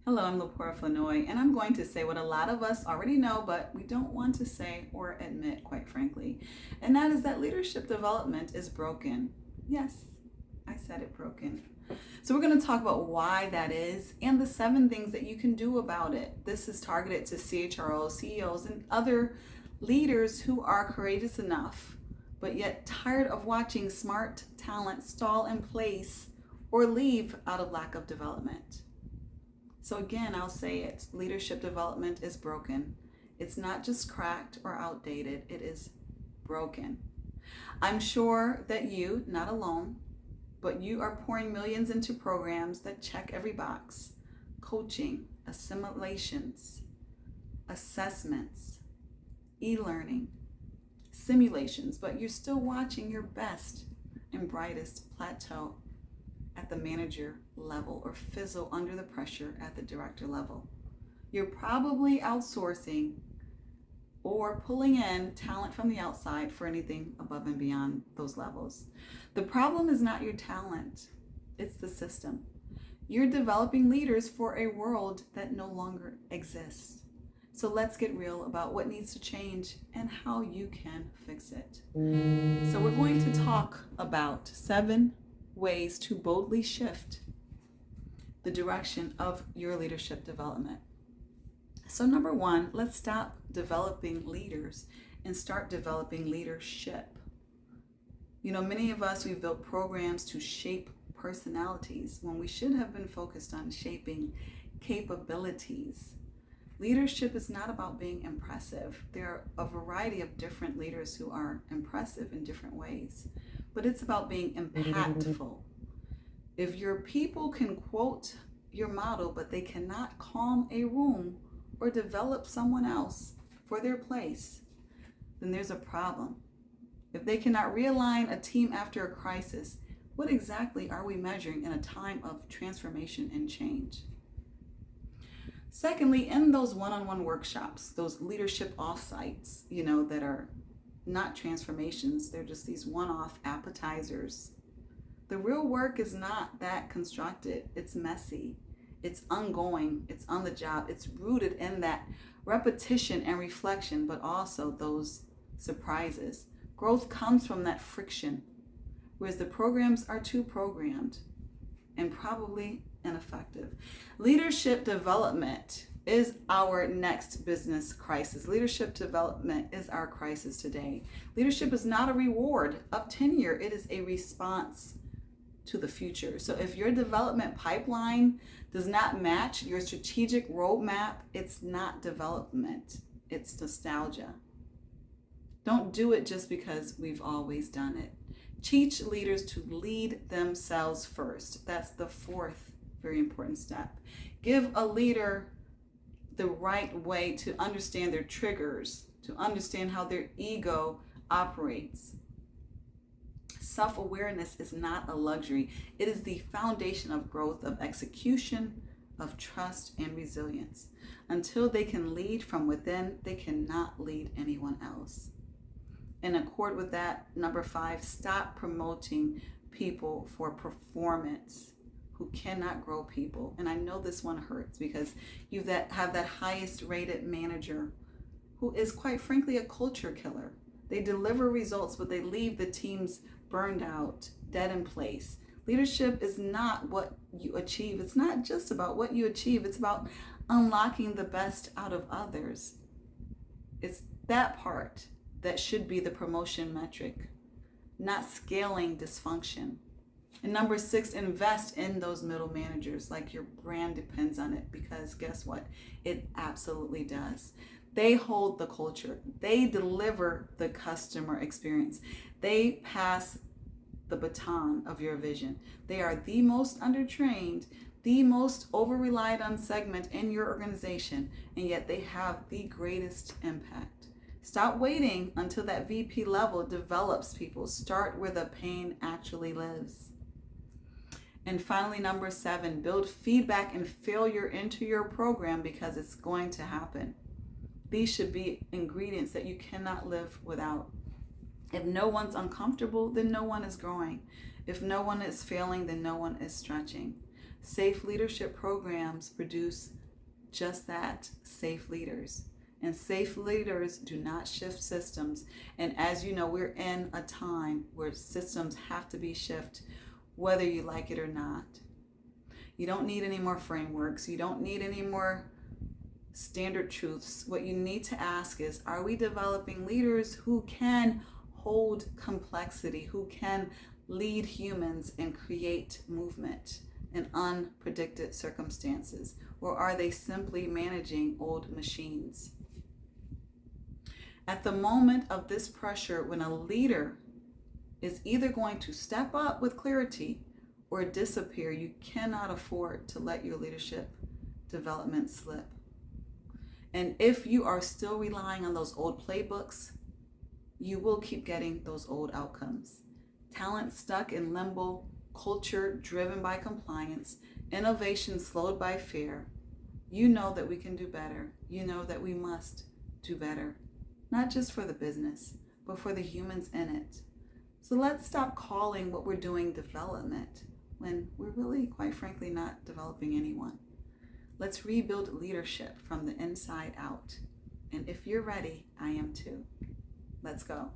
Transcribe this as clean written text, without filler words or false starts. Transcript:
Hello, I'm Lepora Flanoy, and I'm going to say what a lot of us already know, but we don't want to say or admit, quite frankly. And that is that leadership development is broken. Yes, I said it, broken. So we're going to talk about why that is and the 7 things that you can do about it. This is targeted to CHROs, CEOs, and other leaders who are courageous enough, but yet tired of watching smart talent stall in place or leave out of lack of development. So again, I'll say it, leadership development is broken. It's not just cracked or outdated, it is broken. I'm sure that you, not alone, but you are pouring millions into programs that check every box. Coaching, assimilations, assessments, e-learning, simulations, but you're still watching your best and brightest plateau at the manager level or fizzle under the pressure at the director level. You're probably outsourcing or pulling in talent from the outside for anything above and beyond those levels. The problem is not your talent, it's the system. You're developing leaders for a world that no longer exists. So let's get real about what needs to change and how you can fix it. So we're going to talk about 7 ways to boldly shift the direction of your leadership development. So number 1, let's stop developing leaders and start developing leadership. You know, many of us, we've built programs to shape personalities when we should have been focused on shaping capabilities. Leadership is not about being impressive. There are a variety of different leaders who are impressive in different ways, but it's about being impactful. If your people can quote your model, but they cannot calm a room or develop someone else for their place, then there's a problem. If they cannot realign a team after a crisis, what exactly are we measuring in a time of transformation and change? Secondly, in those one-on-one workshops, those leadership offsites, that are not transformations, they're just these one-off appetizers. The real work is not that constructed. It's messy. It's ongoing. It's on the job. It's rooted in that repetition and reflection, but also those surprises. Growth comes from that friction, whereas the programs are too programmed and probably ineffective. Leadership development is our next business crisis. Leadership development is our crisis today. Leadership is not a reward of tenure. It is a response to the future. So if your development pipeline does not match your strategic roadmap, it's not development. It's nostalgia. Don't do it just because we've always done it. Teach leaders to lead themselves first. That's the 4th very important step. Give a leader the right way to understand their triggers, to understand how their ego operates. Self-awareness is not a luxury. It is the foundation of growth, of execution, of trust, and resilience. Until they can lead from within, they cannot lead anyone else. In accord with that, number 5, stop promoting people for performance who cannot grow people. And I know this one hurts because you have that highest rated manager who is quite frankly a culture killer. They deliver results, but they leave the teams burned out, dead in place. Leadership is not what you achieve. It's not just about what you achieve. It's about unlocking the best out of others. It's that part that should be the promotion metric, not scaling dysfunction. And number 6, invest in those middle managers like your brand depends on it, because guess what? It absolutely does. They hold the culture. They deliver the customer experience. They pass the baton of your vision. They are the most undertrained, the most over-relied on segment in your organization, and yet they have the greatest impact. Stop waiting until that VP level develops people. Start where the pain actually lives. And finally, number 7, build feedback and failure into your program because it's going to happen. These should be ingredients that you cannot live without. If no one's uncomfortable, then no one is growing. If no one is failing, then no one is stretching. Safe leadership programs produce just that, safe leaders. And safe leaders do not shift systems. And as you know, we're in a time where systems have to be shifted, whether you like it or not. You don't need any more frameworks. You don't need any more standard truths. What you need to ask is, are we developing leaders who can hold complexity, who can lead humans and create movement in unpredicted circumstances? Or are they simply managing old machines? At the moment of this pressure, when a leader is either going to step up with clarity or disappear, you cannot afford to let your leadership development slip. And if you are still relying on those old playbooks, you will keep getting those old outcomes. Talent stuck in limbo, culture driven by compliance, innovation slowed by fear. You know that we can do better. You know that we must do better, not just for the business, but for the humans in it. So let's stop calling what we're doing development when we're really, quite frankly, not developing anyone. Let's rebuild leadership from the inside out. And if you're ready, I am too. Let's go.